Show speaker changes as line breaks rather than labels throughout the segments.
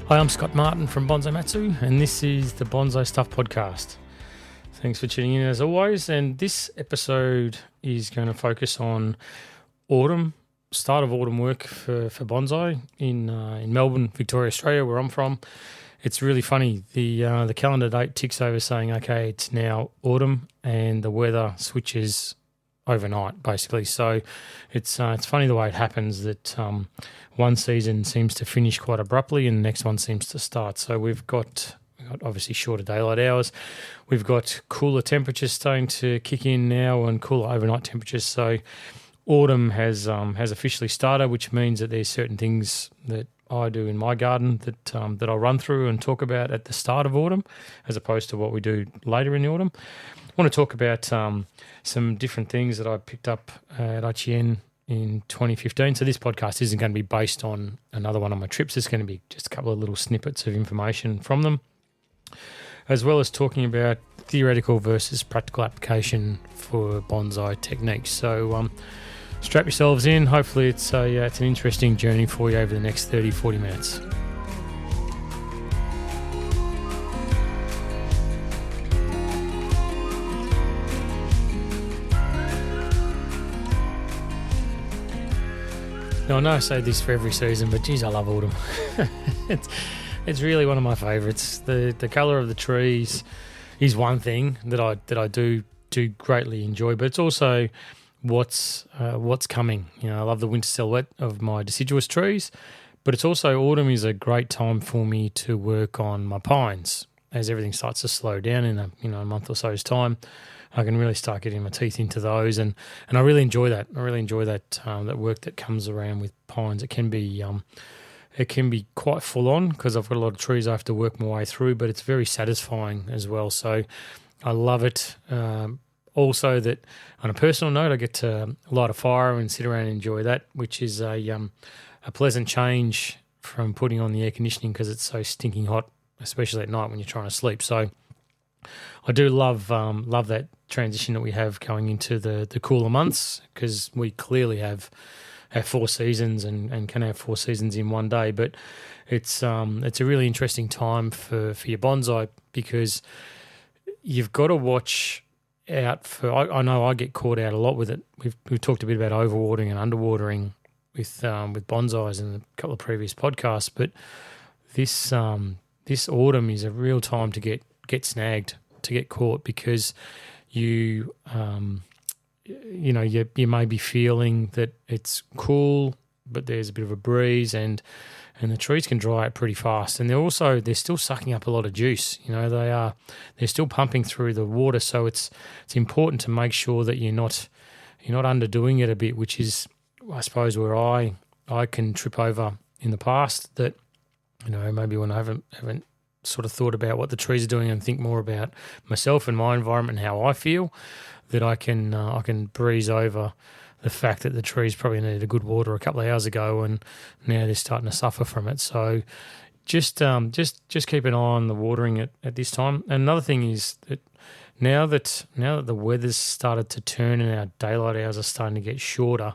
Hi, I'm Scott Martin from Bonsai Matsu, and this is the Bonsai Stuff podcast. Thanks for tuning in as always, and this episode is going to focus on autumn, start of autumn work for bonsai in Melbourne, Victoria, Australia, where I'm from. It's really funny. The calendar date ticks over saying, okay, it's now autumn, and the weather switches overnight, basically. So it's funny the way it happens that one season seems to finish quite abruptly and the next one seems to start. So we've got obviously shorter daylight hours. We've got cooler temperatures starting to kick in now and cooler overnight temperatures. So autumn has officially started, which means that there's certain things that I do in my garden that I'll run through and talk about at the start of autumn, as opposed to what we do later in the autumn. I want to talk about some different things that I picked up at IGN in 2015. So this podcast isn't going to be based on another one of my trips. It's going to be just a couple of little snippets of information from them, as well as talking about theoretical versus practical application for bonsai techniques. So strap yourselves in. Hopefully it's an interesting journey for you over the next 30, 40 minutes. Now, I know I say this for every season, but geez, I love autumn. It's really one of my favourites. The colour of the trees is one thing that I do greatly enjoy, but it's also what's coming. You know, I love the winter silhouette of my deciduous trees, but it's also autumn is a great time for me to work on my pines as everything starts to slow down in a month or so's time. I can really start getting my teeth into those, and I really enjoy that. I really enjoy that work that comes around with pines. It can be quite full on because I've got a lot of trees I have to work my way through, but it's very satisfying as well. So I love it. Also, that on a personal note, I get to light a fire and sit around and enjoy that, which is a pleasant change from putting on the air conditioning because it's so stinking hot, especially at night when you're trying to sleep. So I do love that transition that we have going into the cooler months, because we clearly have 4 seasons and can have 4 seasons in one day. But it's a really interesting time for your bonsai, because you've got to watch out for. I know I get caught out a lot with it. We've talked a bit about overwatering and underwatering with bonsais in a couple of previous podcasts, but this autumn is a real time to get snagged, to get caught, because you may be feeling that it's cool, but there's a bit of a breeze, and the trees can dry out pretty fast. And they're still sucking up a lot of juice. You know, they're still pumping through the water, so it's important to make sure that you're not underdoing it a bit, which is, I suppose, where I can trip over in the past. That, you know, maybe when I haven't sort of thought about what the trees are doing and think more about myself and my environment and how I feel, that I can breeze over the fact that the trees probably needed a good water a couple of hours ago and now they're starting to suffer from it. So just keep an eye on the watering at this time. And another thing is that now that the weather's started to turn and our daylight hours are starting to get shorter,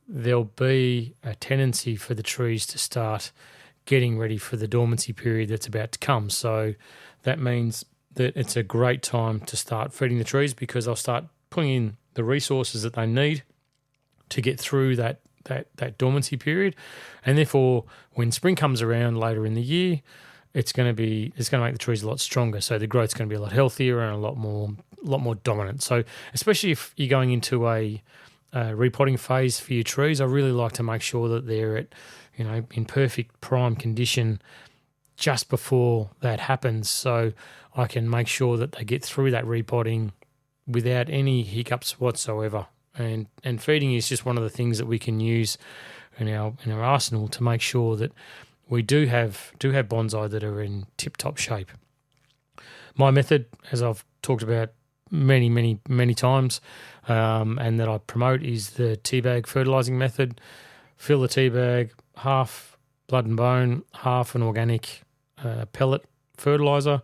there'll be a tendency for the trees to start getting ready for the dormancy period that's about to come. So that means that it's a great time to start feeding the trees, because they'll start putting in the resources that they need to get through that dormancy period. And therefore, when spring comes around later in the year, it's going to make the trees a lot stronger. So the growth's going to be a lot healthier and a lot more dominant. So especially if you're going into a repotting phase for your trees, I really like to make sure that they're in perfect prime condition just before that happens, so I can make sure that they get through that repotting without any hiccups whatsoever. And feeding is just one of the things that we can use in our arsenal to make sure that we do have bonsai that are in tip-top shape. My method, as I've talked about many, many, many times, and that I promote, is the teabag fertilising method. Fill the teabag, half blood and bone, half an organic pellet fertiliser,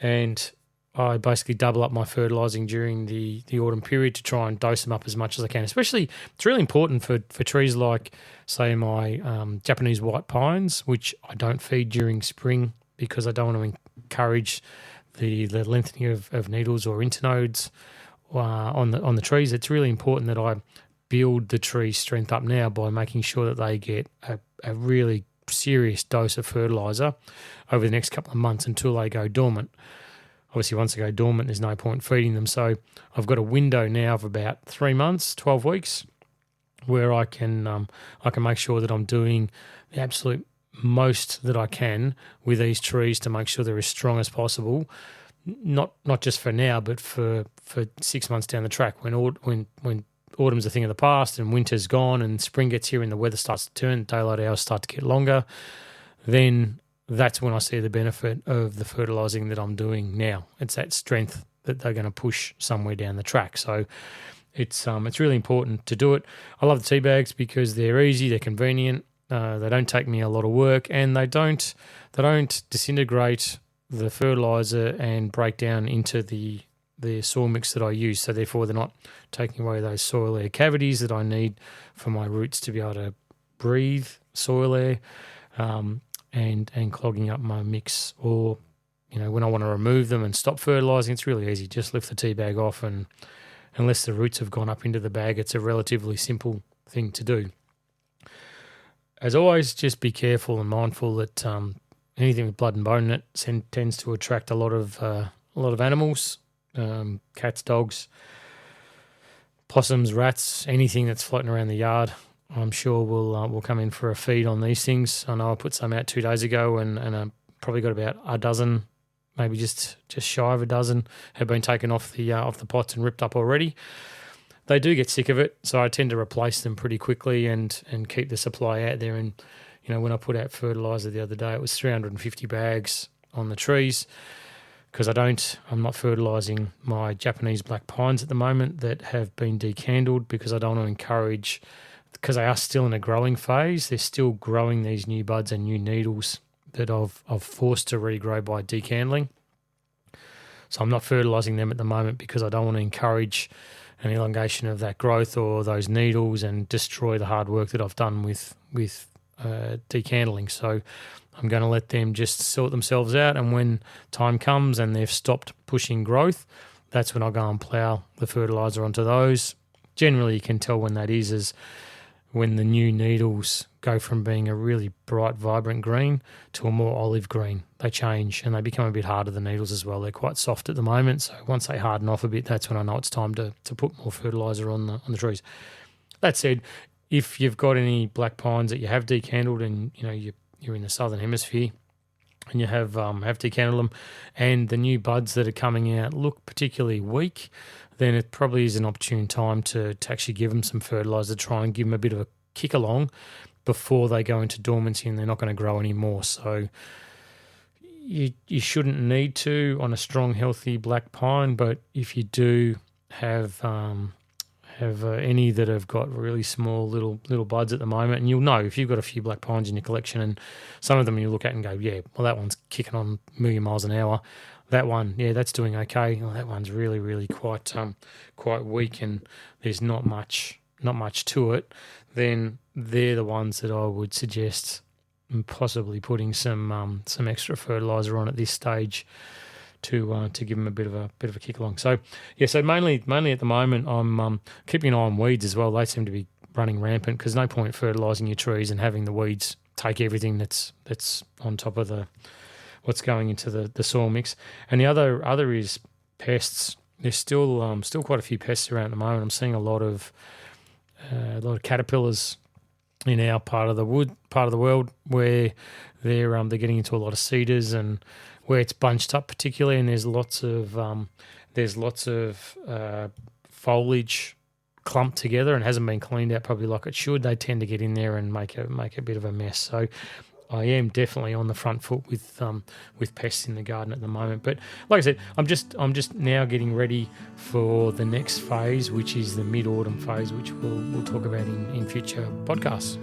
and I basically double up my fertilising during the autumn period to try and dose them up as much as I can. Especially, it's really important for trees like, say, my Japanese white pines, which I don't feed during spring because I don't want to encourage the lengthening of needles or internodes on the trees. It's really important that I build the tree strength up now by making sure that they get a really serious dose of fertiliser over the next couple of months until they go dormant. Obviously, once they go dormant, there's no point feeding them. So I've got a window now of about 3 months, 12 weeks, where I can make sure that I'm doing the absolute most that I can with these trees to make sure they're as strong as possible. Not just for now, but for 6 months down the track when autumn's a thing of the past and winter's gone and spring gets here and the weather starts to turn, daylight hours start to get longer, then that's when I see the benefit of the fertilising that I'm doing now. It's that strength that they're going to push somewhere down the track. So it's really important to do it. I love the tea bags because they're easy, they're convenient, they don't take me a lot of work, and they don't disintegrate the fertiliser and break down into the soil mix that I use. So therefore they're not taking away those soil air cavities that I need for my roots to be able to breathe soil air, and clogging up my mix. Or, when I want to remove them and stop fertilising, it's really easy. Just lift the tea bag off, and unless the roots have gone up into the bag, it's a relatively simple thing to do. As always, just be careful and mindful that anything with blood and bone in it tends to attract a lot of animals, cats, dogs, possums, rats, anything that's floating around the yard. I'm sure will come in for a feed on these things. I know I put some out 2 days ago, and I probably got about a dozen, maybe just shy of a dozen, have been taken off the pots and ripped up already. They do get sick of it, so I tend to replace them pretty quickly and keep the supply out there. And when I put out fertiliser the other day, it was 350 bags on the trees, because I'm not fertilising my Japanese black pines at the moment that have been decandled, because I don't want to encourage, because they are still in a growing phase. They're still growing these new buds and new needles that I've forced to regrow by decandling. So I'm not fertilising them at the moment because I don't want to encourage an elongation of that growth or those needles and destroy the hard work that I've done with decandling. So I'm going to let them just sort themselves out, and when time comes and they've stopped pushing growth, that's when I'll go and plough the fertiliser onto those. Generally, you can tell when that is when the new needles go from being a really bright, vibrant green to a more olive green. They change and they become a bit harder, the needles as well. They're quite soft at the moment, so once they harden off a bit, that's when I know it's time to put more fertiliser on the trees. That said, if you've got any black pines that you have decandled and you're in the southern hemisphere and you have decandled them, and the new buds that are coming out look particularly weak, then it probably is an opportune time to actually give them some fertiliser, try and give them a bit of a kick along before they go into dormancy and they're not going to grow anymore. So you shouldn't need to on a strong, healthy black pine, but if you do have any that have got really small little buds at the moment, and you'll know if you've got a few black pines in your collection, and some of them you look at and go, yeah, well, that one's kicking on a million miles an hour. That one, yeah, that's doing okay. Oh, that one's really, really quite weak, and there's not much to it. Then they're the ones that I would suggest possibly putting some extra fertiliser on at this stage to give them a bit of a kick along. So yeah, so mainly at the moment I'm keeping an eye on weeds as well. They seem to be running rampant, because no point fertilising your trees and having the weeds take everything that's on top of what's going into the soil mix. And the other is pests. There's still quite a few pests around at the moment. I'm seeing a lot of caterpillars in our part of the world where they're getting into a lot of cedars and where it's bunched up particularly, and there's lots of foliage clumped together and hasn't been cleaned out probably like it should. They tend to get in there and make a bit of a mess. So I am definitely on the front foot with pests in the garden at the moment. But like I said, I'm just now getting ready for the next phase, which is the mid-autumn phase, which we'll talk about in future podcasts.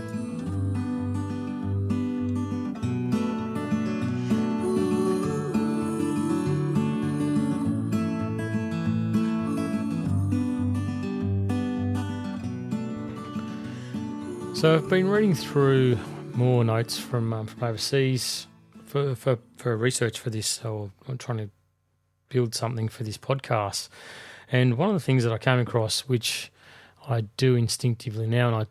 So I've been reading through more notes from overseas for research for this. So I'm trying to build something for this podcast. And one of the things that I came across, which I do instinctively now, and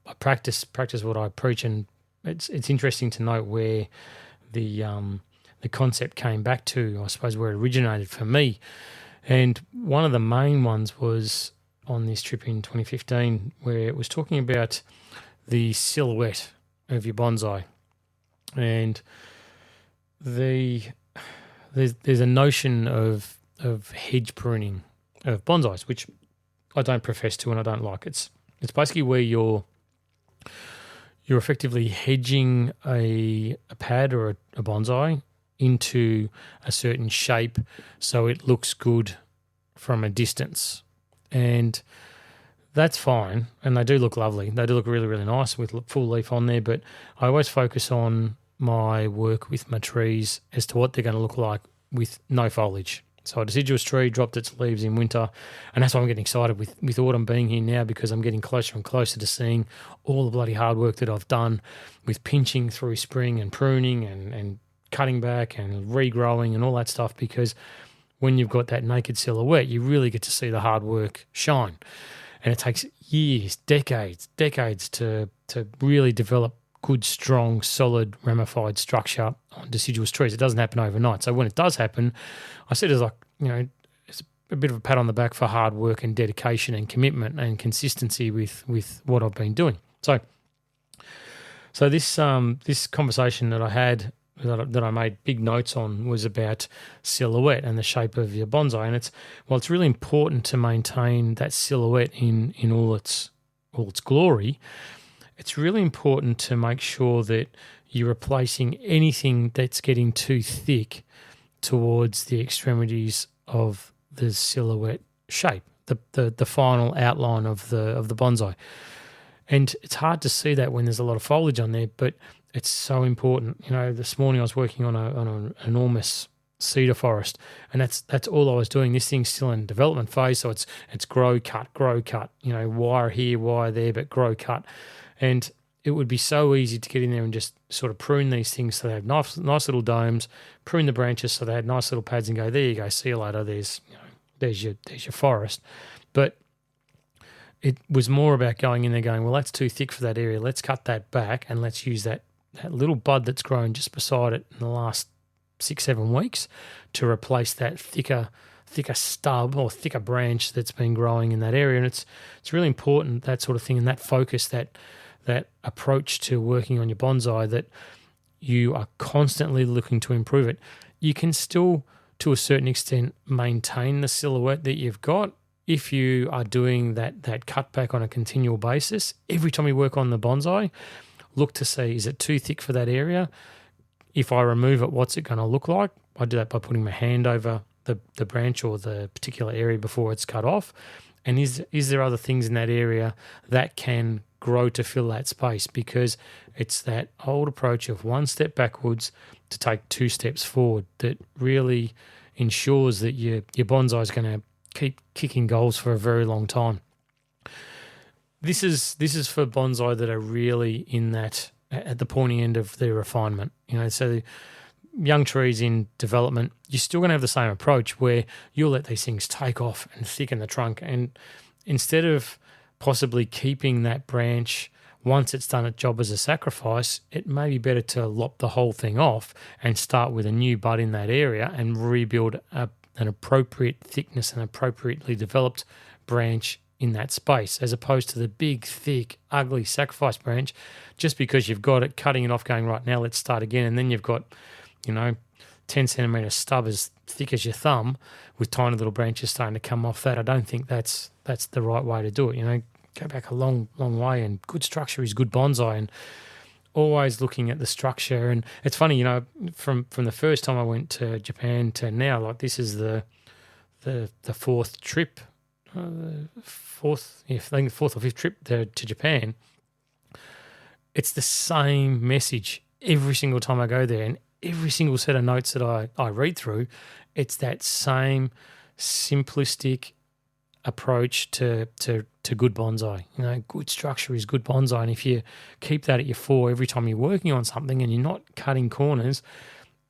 I practice what I preach, and it's interesting to note where the concept came back to, I suppose, where it originated for me. And one of the main ones was on this trip in 2015, where it was talking about the silhouette of your bonsai. And there's a notion of hedge pruning of bonsais, which I don't profess to and I don't like. It's basically where you're effectively hedging a pad or a bonsai into a certain shape so it looks good from a distance. And that's fine, and they do look lovely. They do look really, really nice with full leaf on there, but I always focus on my work with my trees as to what they're going to look like with no foliage. So a deciduous tree dropped its leaves in winter, and that's why I'm getting excited with autumn being here now, because I'm getting closer and closer to seeing all the bloody hard work that I've done with pinching through spring and pruning and cutting back and regrowing and all that stuff, because when you've got that naked silhouette, you really get to see the hard work shine. And it takes years, decades to really develop good, strong, solid, ramified structure on deciduous trees. It doesn't happen overnight. So when it does happen, I see it as it's a bit of a pat on the back for hard work and dedication and commitment and consistency with what I've been doing. So this conversation that I had, that I made big notes on, was about silhouette and the shape of your bonsai. And it's really important to maintain that silhouette in all its glory. It's really important to make sure that you're replacing anything that's getting too thick towards the extremities of the silhouette shape, the final outline of the bonsai. And it's hard to see that when there's a lot of foliage on there, but it's so important. This morning I was working on an enormous cedar forest, and that's all I was doing. This thing's still in development phase, so it's grow, cut, wire here, wire there, but grow, cut. And it would be so easy to get in there and just sort of prune these things so they have nice little domes, prune the branches so they had nice little pads, and go, there you go, see you later, there's your forest. But it was more about going in there going, well, that's too thick for that area, let's cut that back and let's use that little bud that's grown just beside it in the last 6-7 weeks to replace that thicker stub or thicker branch that's been growing in that area. And it's really important, that sort of thing, and that focus, that approach to working on your bonsai, that you are constantly looking to improve it. You can still, to a certain extent, maintain the silhouette that you've got if you are doing that cutback on a continual basis. Every time you work on the bonsai, look to see, is it too thick for that area? If I remove it, what's it going to look like? I do that by putting my hand over the branch or the particular area before it's cut off. And is there other things in that area that can grow to fill that space? Because it's that old approach of one step backwards to take 2 steps forward that really ensures that your bonsai is going to keep kicking goals for a very long time. This is for bonsai that are really in that, at the pointy end of their refinement. So young trees in development, you're still going to have the same approach where you'll let these things take off and thicken the trunk. And instead of possibly keeping that branch once it's done its job as a sacrifice, it may be better to lop the whole thing off and start with a new bud in that area and rebuild an appropriate thickness and appropriately developed branch in that space, as opposed to the big, thick, ugly sacrifice branch, just because you've got it, cutting it off, going, right, now let's start again. And then you've got, 10 centimetre stub as thick as your thumb with tiny little branches starting to come off that. I don't think that's the right way to do it. Go back a long, long way, and good structure is good bonsai, and always looking at the structure. And it's funny, from the first time I went to Japan to now, like this is the fourth trip, fourth or fifth trip to Japan. It's the same message every single time I go there, and every single set of notes that I read through, it's that same simplistic approach to good bonsai. You know, good structure is good bonsai, and if you keep that at your fore every time you're working on something and you're not cutting corners,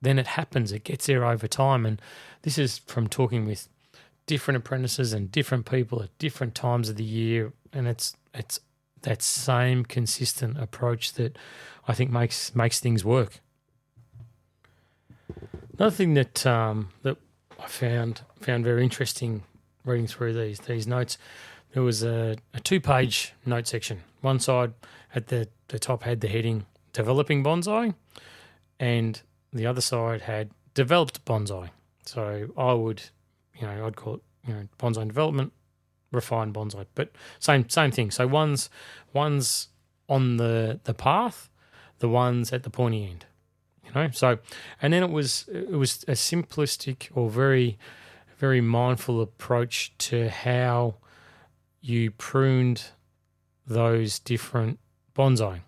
then it happens. It gets there over time, and this is from talking with different apprentices and different people at different times of the year, and it's that same consistent approach that I think makes things work. Another thing that that I found very interesting reading through these notes, there was a 2-page note section. One side at the top had the heading "Developing Bonsai," and the other side had "Developed Bonsai." So I'd call it bonsai development, refined bonsai, but same thing. So one's on the path, the one's at the pointy end. So, and then it was a simplistic or very, very mindful approach to how you pruned those different bonsai,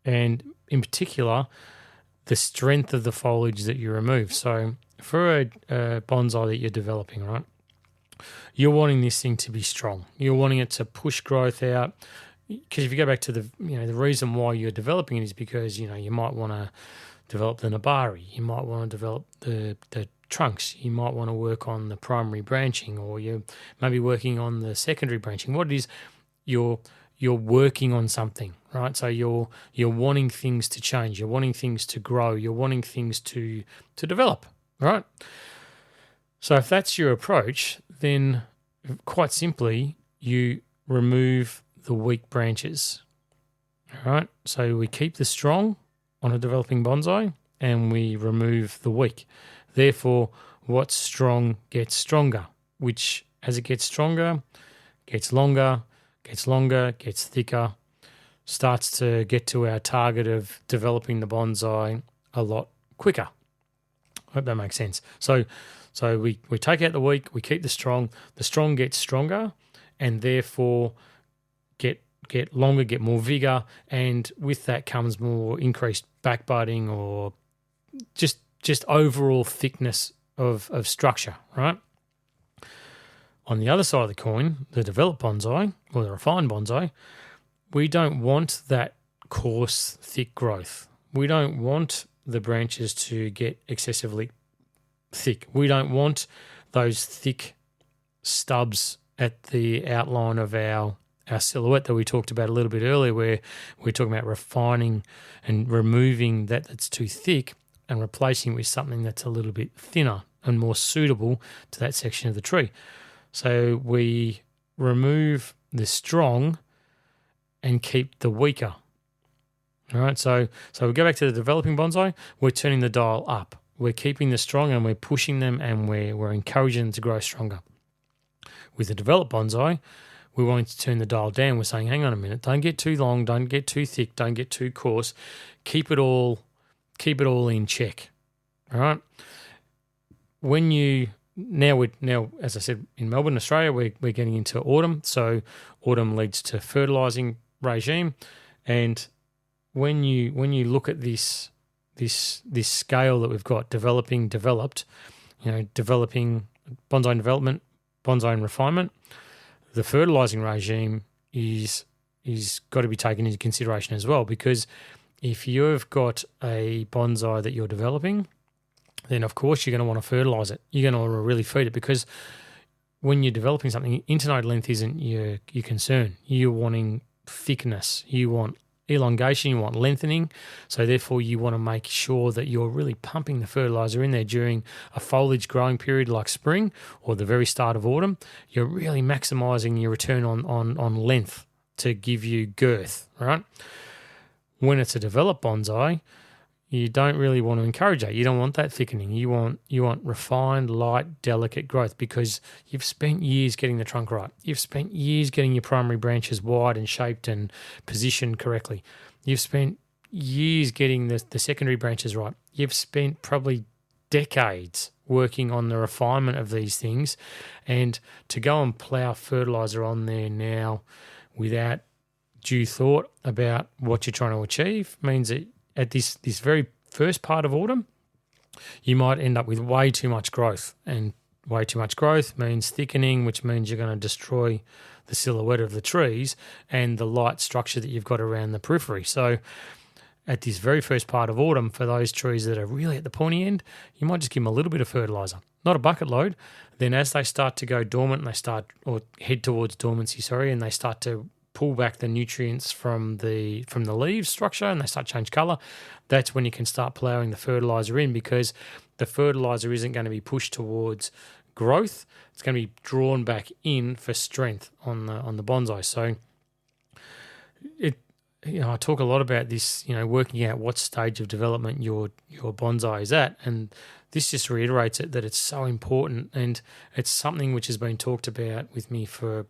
and in particular, the strength of the foliage that you remove. So, for a bonsai that you're developing, right, you're wanting this thing to be strong. You're wanting it to push growth out. Because if you go back to the reason why you're developing it is because you might want to develop the nabari, you might want to develop the trunks, you might want to work on the primary branching, or you're maybe working on the secondary branching. What it is, you're working on something, right? So you're wanting things to change, you're wanting things to grow, you're wanting things to develop, right? So if that's your approach, then quite simply you remove the weak branches, all right? So we keep the strong on a developing bonsai, and we remove the weak. Therefore, what's strong gets stronger, which as it gets stronger, gets longer, gets thicker, starts to get to our target of developing the bonsai a lot quicker. I hope that makes sense. So we take out the weak, we keep the strong gets stronger, and therefore get longer, get more vigor, and with that comes more increased back budding or just overall thickness of structure, right? On the other side of the coin, the developed bonsai or the refined bonsai, we don't want that coarse, thick growth. We don't want the branches to get excessively thick. We don't want those thick stubs at the outline of our silhouette that we talked about a little bit earlier, where we're talking about refining and removing that's too thick and replacing it with something that's a little bit thinner and more suitable to that section of the tree. So we remove the strong and keep the weaker. All right, so we go back to the developing bonsai, we're turning the dial up. We're keeping the strong and we're pushing them, and we're encouraging them to grow stronger. With the developed bonsai, we're wanting to turn the dial down. We're saying, hang on a minute, don't get too long, don't get too thick, don't get too coarse. Keep it all in check. All right. Now, as I said, in Melbourne, Australia, we're getting into autumn. So autumn leads to fertilizing regime, and when you look at this scale that we've got, developing, developed, developing bonsai development, bonsai and refinement, the fertilizing regime is got to be taken into consideration as well, because if you've got a bonsai that you're developing, then of course you're going to want to fertilize it. You're going to want to really feed it, because when you're developing something, internode length isn't your concern. You're wanting thickness. You want elongation, you want lengthening. So therefore you want to make sure that you're really pumping the fertilizer in there during a foliage growing period like spring or the very start of autumn. You're really maximizing your return on length to give you girth, right? When it's a developed bonsai, you don't really want to encourage that. You don't want that thickening. You want refined, light, delicate growth, because you've spent years getting the trunk right. You've spent years getting your primary branches wide and shaped and positioned correctly. You've spent years getting the secondary branches right. You've spent probably decades working on the refinement of these things, and to go and plough fertilizer on there now without due thought about what you're trying to achieve means that at this very first part of autumn, you might end up with way too much growth and way too much growth means thickening, which means you're going to destroy the silhouette of the trees and the light structure that you've got around the periphery. So at this very first part of autumn, for those trees that are really at the pointy end, you might just give them a little bit of fertiliser, not a bucket load. Then as they start to go dormant and they start, or head towards dormancy, and they start to pull back the nutrients from the leaves structure and they start to change colour, that's when you can start ploughing the fertiliser in, because the fertiliser isn't going to be pushed towards growth. It's going to be drawn back in for strength on the bonsai. So I talk a lot about this, working out what stage of development your bonsai is at, and this just reiterates it, that it's so important, and it's something which has been talked about with me for a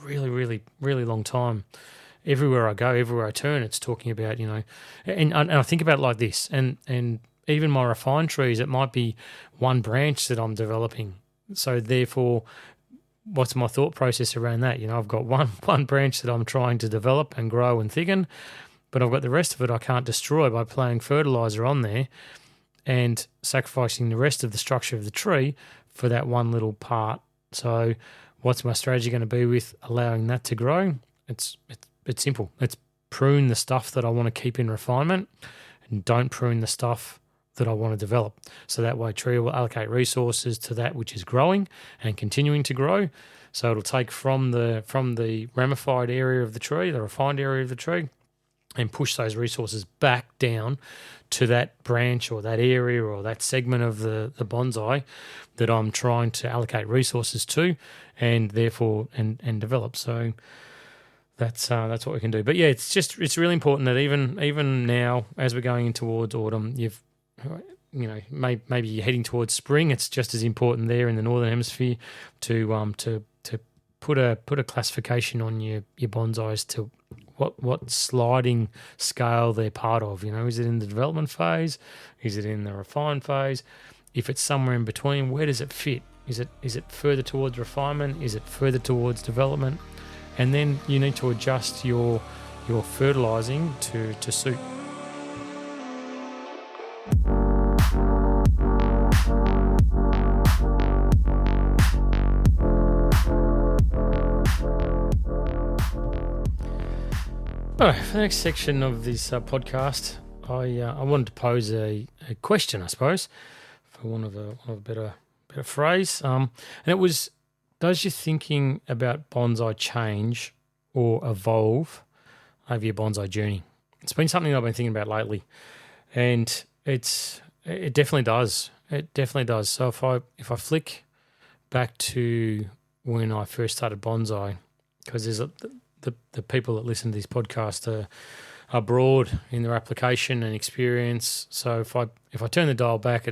really, really, really long time. Everywhere I go, everywhere I turn, it's talking about, and I think about it like this, and even my refined trees, it might be one branch that I'm developing. So therefore, what's my thought process around that? I've got one branch that I'm trying to develop and grow and thicken, but I've got the rest of it I can't destroy by playing fertiliser on there and sacrificing the rest of the structure of the tree for that one little part. So what's my strategy going to be with allowing that to grow? It's simple. It's prune the stuff that I want to keep in refinement and don't prune the stuff that I want to develop. So that way tree will allocate resources to that which is growing and continuing to grow. So it'll take from the ramified area of the tree, the refined area of the tree, and push those resources back down to that branch or that area or that segment of the bonsai that I'm trying to allocate resources to and therefore and develop. So that's what we can do. But yeah, it's really important that even now, as we're going in towards autumn, maybe you're heading towards spring. It's just as important there in the northern hemisphere to put a classification on your bonsais to what sliding scale they're part of. Is it in the development phase? Is it in the refined phase? If it's somewhere in between, where does it fit? Is it further towards refinement? Is it further towards development? And then you need to adjust your fertilising to suit. All right, for the next section of this podcast, I wanted to pose a question, I suppose, for one of a better phrase. And it was, does your thinking about bonsai change or evolve over your bonsai journey? It's been something I've been thinking about lately, and it definitely does. It definitely does. So if I flick back to when I first started bonsai, because there's the people that listen to this podcast are broad in their application and experience. So if I turn the dial back,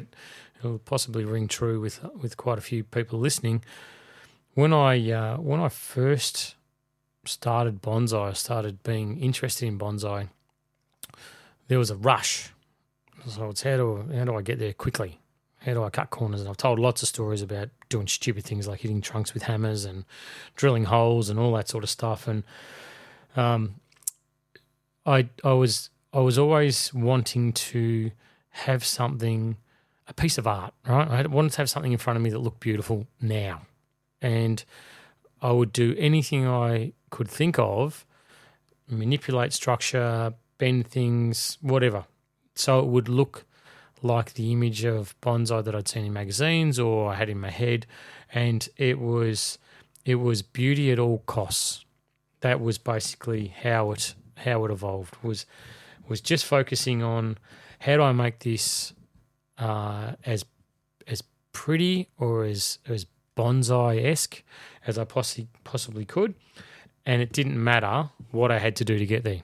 it'll possibly ring true with quite a few people listening. When I first started bonsai, I started being interested in bonsai, there was a rush. So it's how do I get there quickly? How do I cut corners? And I've told lots of stories about doing stupid things like hitting trunks with hammers and drilling holes and all that sort of stuff. And I was always wanting to have something, a piece of art, right? I wanted to have something in front of me that looked beautiful now. And I would do anything I could think of, manipulate structure, bend things, whatever. So it would look like the image of bonsai that I'd seen in magazines or I had in my head, and it was beauty at all costs. That was basically how it evolved. Was just focusing on how do I make this as pretty or as bonsai-esque as I possibly could, and it didn't matter what I had to do to get there.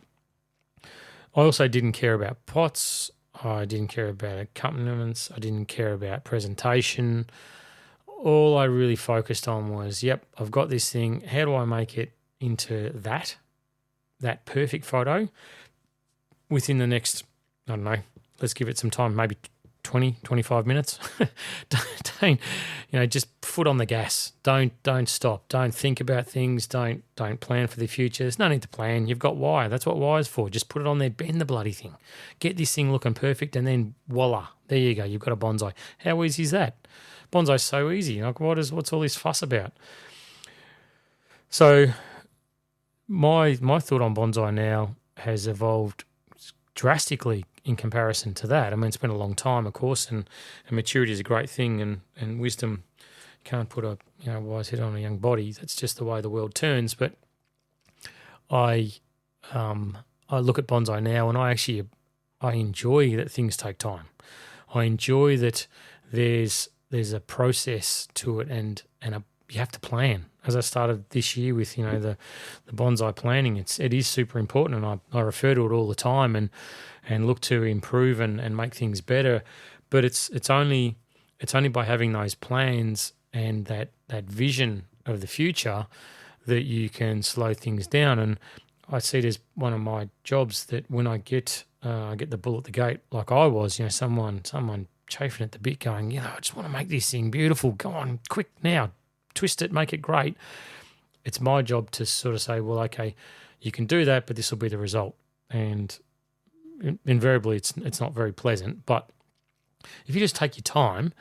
I also didn't care about pots. I didn't care about accompaniments. I didn't care about presentation. All I really focused on was, I've got this thing. How do I make it into that perfect photo within the next, I don't know, let's give it some time, maybe 20, 25 minutes. don't, just foot on the gas. Don't stop. Don't think about things. Don't plan for the future. There's no need to plan. You've got wire. That's what wire's for. Just put it on there, bend the bloody thing. Get this thing looking perfect, and then voila, there you go. You've got a bonsai. How easy is that? Bonsai's so easy. Like, what's all this fuss about? So my thought on bonsai now has evolved drastically in comparison to that. I mean, it's been a long time, of course, and maturity is a great thing, and wisdom, you can't put a wise head on a young body. That's just the way the world turns. But I look at bonsai now, and I enjoy that things take time. I enjoy that there's a process to it, and you have to plan. As I started this year with the bonsai planning, it is super important, and I refer to it all the time and look to improve and make things better. But it's only by having those plans and that vision of the future that you can slow things down. And I see it as one of my jobs that when I get the bull at the gate, like I was, someone chafing at the bit, going, I just want to make this thing beautiful. Go on, quick now. Twist it, make it great. It's my job to sort of say, well, okay, you can do that, but this will be the result. And invariably, it's not very pleasant. But if you just take your time,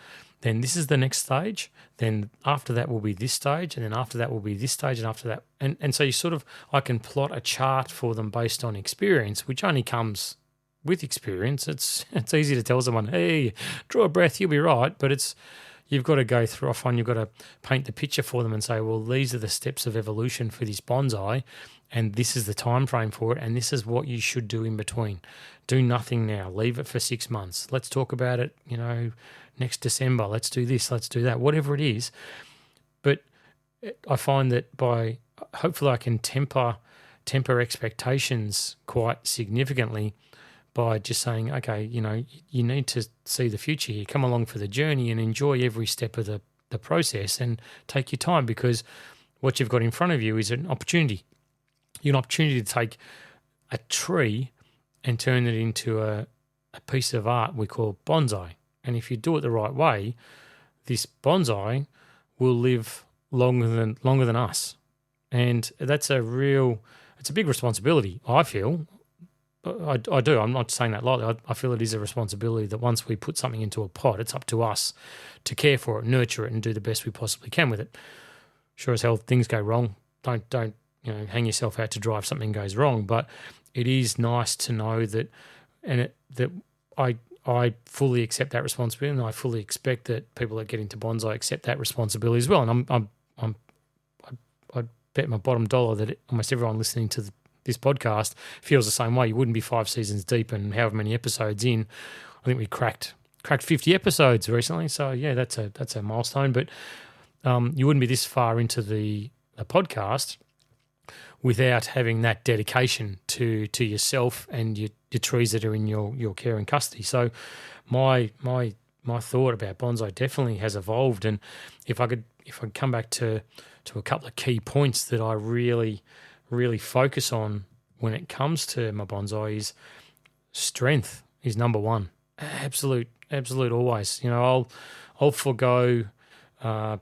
then this is the next stage. Then after that will be this stage, and then after that will be this stage, and after that, and so I can plot a chart for them based on experience, which only comes with experience. It's easy to tell someone, hey, draw a breath, you'll be right, but you've got to go through. I find you've got to paint the picture for them and say, well, these are the steps of evolution for this bonsai, and this is the time frame for it, and this is what you should do in between. Do nothing now. Leave it for 6 months. Let's talk about it, next December. Let's do this. Let's do that. Whatever it is. But I find that hopefully I can temper expectations quite significantly by just saying, okay, you need to see the future here. Come along for the journey and enjoy every step of the process and take your time, because what you've got in front of you is an opportunity. You've an opportunity to take a tree and turn it into a piece of art we call bonsai. And if you do it the right way, this bonsai will live longer than us. And that's it's a big responsibility, I feel. I do. I'm not saying that lightly. I feel it is a responsibility that once we put something into a pot, it's up to us to care for it, nurture it, and do the best we possibly can with it. Sure as hell, things go wrong. Don't hang yourself out to dry if something goes wrong. But it is nice to know that, that I fully accept that responsibility, and I fully expect that people that get into bonsai accept that responsibility as well. And I bet my bottom dollar that almost everyone listening to this podcast feels the same way. You wouldn't be 5 seasons deep and however many episodes in. I think we cracked 50 episodes recently. So yeah, that's a milestone. But you wouldn't be this far into the podcast without having that dedication to yourself and your trees that are in your care and custody. So my thought about bonsai definitely has evolved. And if I could come back to a couple of key points that I really focus on when it comes to my bonsai, is strength is number one. Absolute always. I'll forego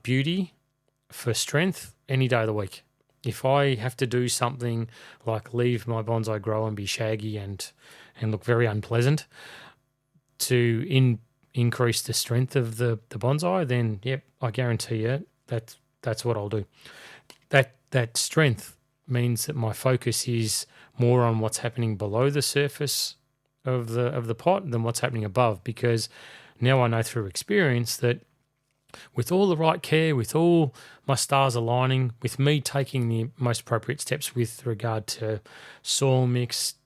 beauty for strength any day of the week. If I have to do something like leave my bonsai grow and be shaggy and look very unpleasant to increase the strength of the bonsai, then yep, I guarantee you that's what I'll do. That strength means that my focus is more on what's happening below the surface of the pot than what's happening above, because now I know through experience that with all the right care, with all my stars aligning, with me taking the most appropriate steps with regard to soil mix,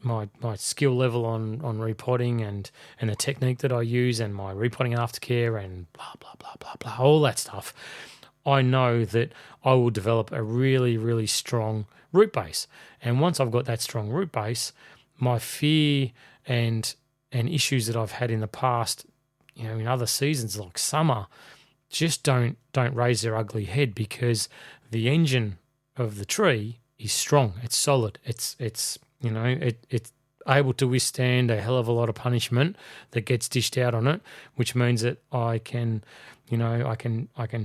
my skill level on repotting and the technique that I use, and my repotting aftercare and blah, blah, blah, blah, blah, all that stuff, I know that I will develop a really, really strong root base. And once I've got that strong root base, my fear and issues that I've had in the past, in other seasons like summer, just don't raise their ugly head, because the engine of the tree is strong. It's solid. It's able to withstand a hell of a lot of punishment that gets dished out on it, which means that I can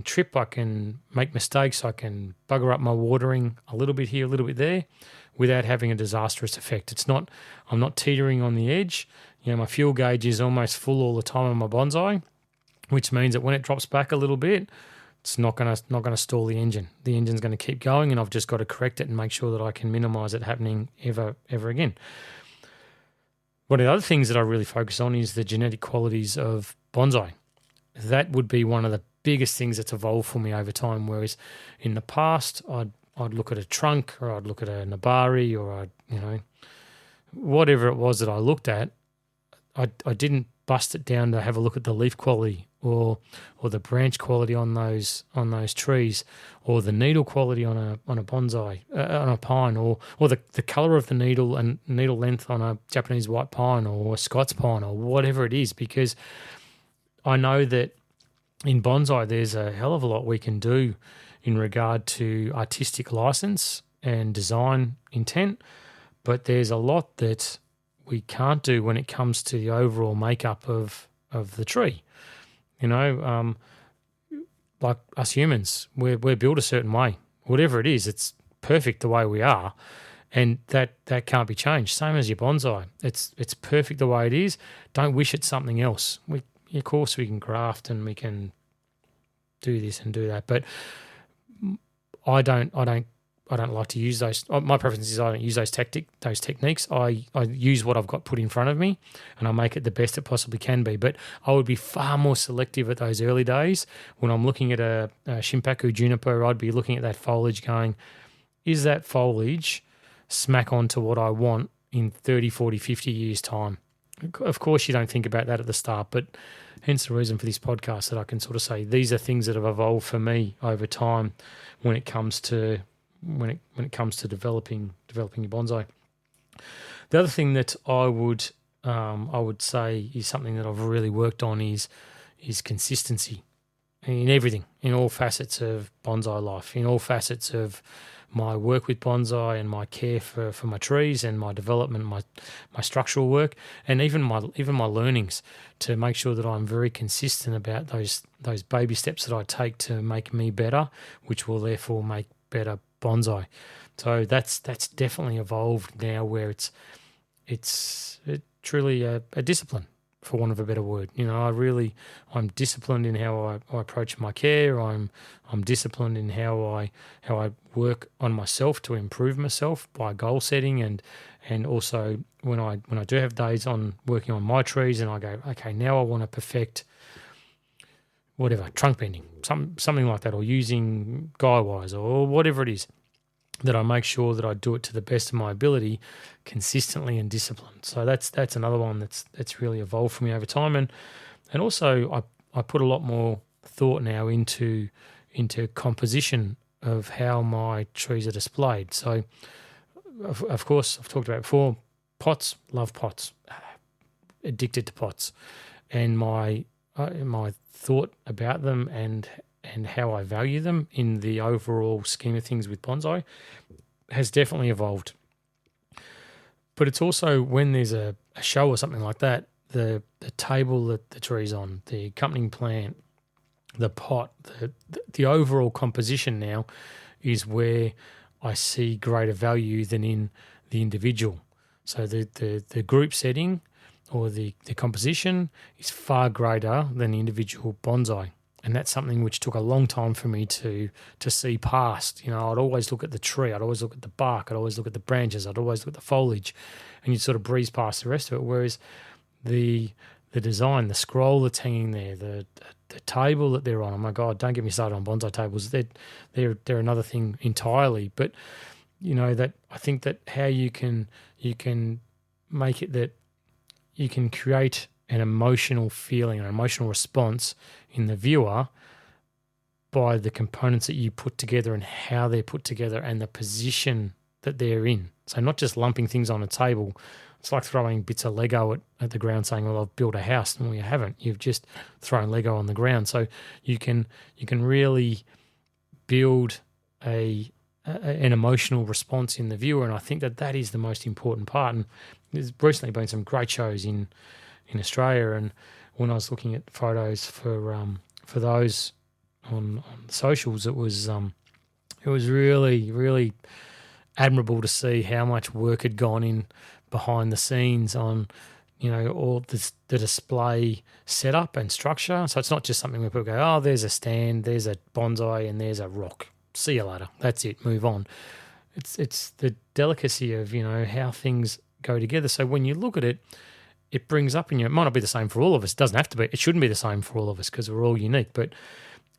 trip, I can make mistakes, I can bugger up my watering a little bit here, a little bit there, without having a disastrous effect. I'm not teetering on the edge. My fuel gauge is almost full all the time on my bonsai, which means that when it drops back a little bit, it's not gonna stall the engine. The engine's going to keep going, and I've just got to correct it and make sure that I can minimise it happening ever again. One of the other things that I really focus on is the genetic qualities of bonsai. That would be one of the biggest things that's evolved for me over time. Whereas in the past, I'd look at a trunk, or I'd look at a nabari, or whatever it was that I looked at. I didn't bust it down to have a look at the leaf quality or the branch quality on those trees, or the needle quality on a bonsai, on a pine, or the color of the needle and needle length on a Japanese white pine or a Scots pine, or whatever it is, because I know that in bonsai there's a hell of a lot we can do in regard to artistic license and design intent, but there's a lot that we can't do when it comes to the overall makeup of the tree. Like us humans, we're built a certain way. Whatever it is, it's perfect the way we are, and that can't be changed. Same as your bonsai. It's perfect the way it is. Don't wish it's something else. Of course we can graft and we can do this and do that, but I don't like to use those. My preference is I don't use those techniques. I use what I've got put in front of me, and I make it the best it possibly can be. But I would be far more selective at those early days when I'm looking at a Shimpaku juniper. I'd be looking at that foliage going, is that foliage smack on to what I want in 30, 40, 50 years' time? Of course you don't think about that at the start, but hence the reason for this podcast, that I can sort of say these are things that have evolved for me over time when it comes to developing your bonsai. The other thing that I would say is something that I've really worked on is consistency in everything, in all facets of bonsai life, in all facets of my work with bonsai and my care for my trees and my development, my structural work, and even my learnings, to make sure that I'm very consistent about those baby steps that I take to make me better, which will therefore make better bonsai. So that's definitely evolved now, where it's truly a discipline, for want of a better word. I'm disciplined in how I approach my care. I'm disciplined in how I work on myself to improve myself by goal setting, and also when I do have days on working on my trees, and I go, okay, now I want to perfect whatever, trunk bending, something like that, or using guy wires, or whatever it is, that I make sure that I do it to the best of my ability, consistently and disciplined. So that's another one that's really evolved for me over time, and also I put a lot more thought now into composition of how my trees are displayed. So of course I've talked about it before, pots, love pots, addicted to pots, and my thought about them and how I value them in the overall scheme of things with bonsai has definitely evolved. But it's also, when there's a show or something like that, the table that the tree's on, the accompanying plant, the pot, the overall composition now is where I see greater value than in the individual. So the group setting or the composition is far greater than the individual bonsai. And that's something which took a long time for me to see past. I'd always look at the tree, I'd always look at the bark, I'd always look at the branches, I'd always look at the foliage, and you'd sort of breeze past the rest of it. Whereas the design, the scroll that's hanging there, the table that they're on, oh my God, don't get me started on bonsai tables. They're another thing entirely. But that I think that how you can make it that you can create an emotional feeling, an emotional response in the viewer by the components that you put together and how they're put together and the position that they're in. So not just lumping things on a table. It's like throwing bits of Lego at the ground saying, well, I've built a house. And you haven't. You've just thrown Lego on the ground. So you can really build a an emotional response in the viewer, and I think that is the most important part. And there's recently been some great shows in Australia, and when I was looking at photos for those on socials, it was really, really admirable to see how much work had gone in behind the scenes on, all the display setup and structure. So it's not just something where people go, oh, there's a stand, there's a bonsai, and there's a rock. See you later. That's it. Move on. It's the delicacy of, how things go together. So when you look at it, it brings up in you. It might not be the same for all of us. It doesn't have to be. It shouldn't be the same for all of us because we're all unique. But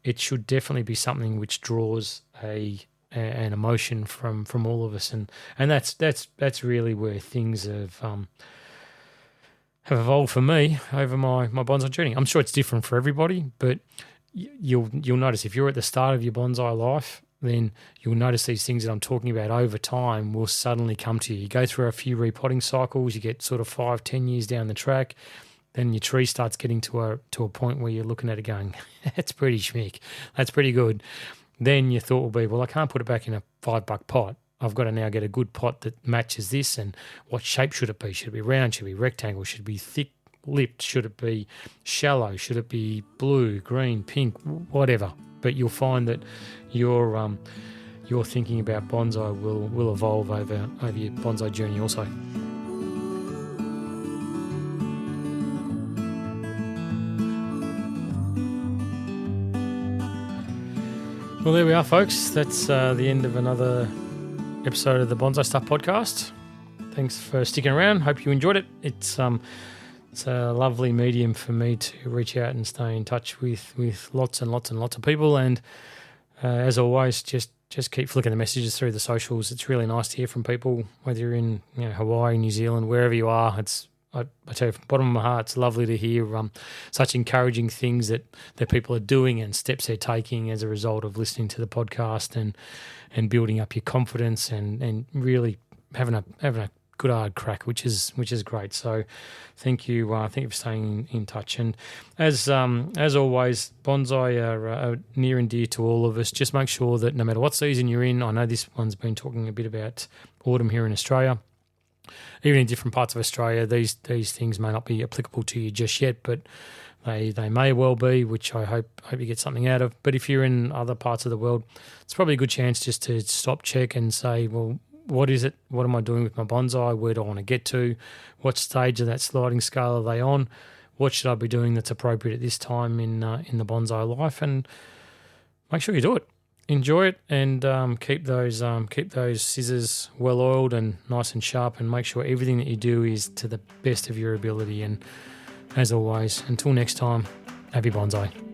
it should definitely be something which draws an emotion from all of us, and that's really where things have evolved for me over my bonsai journey. I'm sure it's different for everybody, but you'll notice if you're at the start of your bonsai life, then you'll notice these things that I'm talking about over time will suddenly come to you. You go through a few repotting cycles, you get sort of 5-10 years down the track, then your tree starts getting to a point where you're looking at it going, that's pretty schmick, that's pretty good. Then your thought will be, well, I can't put it back in a $5 pot. I've got to now get a good pot that matches this, and what shape should it be? Should it be round? Should it be rectangle? Should it be thick-lipped? Should it be shallow? Should it be blue, green, pink, whatever? But you'll find that your thinking about bonsai will evolve over your bonsai journey also. Well, there we are, folks. That's the end of another episode of the Bonsai Stuff podcast. Thanks for sticking around. Hope you enjoyed it. It's a lovely medium for me to reach out and stay in touch with lots and lots and lots of people. And as always, just keep flicking the messages through the socials. It's really nice to hear from people, whether you're in Hawaii, New Zealand, wherever you are. I tell you, from the bottom of my heart, it's lovely to hear such encouraging things that people are doing and steps they're taking as a result of listening to the podcast and building up your confidence and really having a good hard crack, which is great. So thank you for staying in touch. And as always, bonsai are near and dear to all of us. Just make sure that no matter what season you're in, I know this one's been talking a bit about autumn here in Australia. Even in different parts of Australia, these things may not be applicable to you just yet, but they may well be, which I hope you get something out of. But if you're in other parts of the world, it's probably a good chance just to stop, check, and say, well, what is it? What am I doing with my bonsai? Where do I want to get to? What stage of that sliding scale are they on? What should I be doing that's appropriate at this time in the bonsai life? And make sure you do it. Enjoy it, and keep those scissors well oiled and nice and sharp, and make sure everything that you do is to the best of your ability. And as always, until next time, happy bonsai.